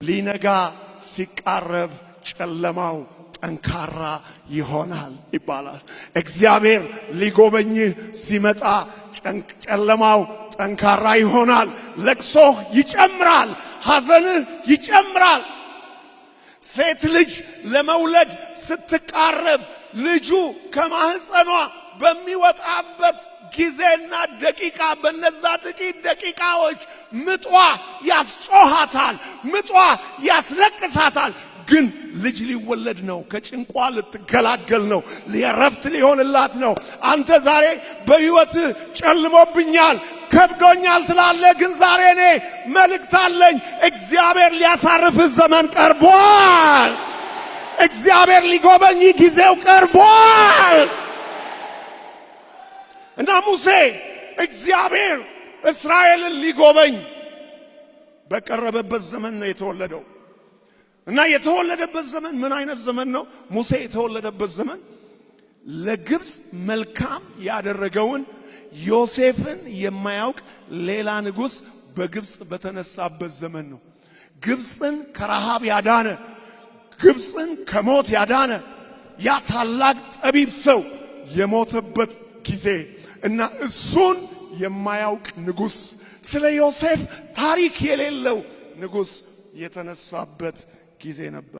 ሊነጋ ሲቃረብ ጨለማው ጠንካራ ይሆናል ይባላል። እግዚአብሔር ሊጎበኝ ሲመጣ ጨለማው ጠንካራ ይሆናል። ለቅሶህ ይጨምራል፣ ሐዘንህ ይጨምራል። ሴት ልጅ ለመውለድ ስትቃረብ ልጁ ከማህፀኗ በሚወጣበት ጊዜና ደቂቃ በነዛ ጥቂት ደቂቃዎች ምጧ ያስጮሃታል፣ ምጧ ያስለቅሳታል። ግን ልጅ ሊወለድ ነው፣ ከጭንቋ ልትገላገል ነው፣ ለረፍት ሊሆንላት ነው። አንተ ዛሬ በህይወት ጨልሞብኛል፣ ከብዶኛል ትላለህ። ግን ዛሬ እኔ መልእክት አለኝ። እግዚአብሔር ሊያሳርፍ ዘመን ቀርቧል። እግዚአብሔር ሊጎበኝ ጊዜው ቀርቧል። እና ሙሴ እግዚአብሔር እስራኤልን ሊጎበኝ በቀረበበት ዘመን ነው የተወለደው። እና የተወለደበት ዘመን ምን አይነት ዘመን ነው? ሙሴ የተወለደበት ዘመን ለግብጽ መልካም ያደረገውን ዮሴፍን የማያውቅ ሌላ ንጉስ በግብጽ በተነሳበት ዘመን ነው። ግብጽን ከረሃብ ያዳነ፣ ግብጽን ከሞት ያዳነ ያ ታላቅ ጠቢብ ሰው የሞተበት ጊዜ እና እሱን የማያውቅ ንጉስ፣ ስለ ዮሴፍ ታሪክ የሌለው ንጉስ የተነሳበት ጊዜ ነበር።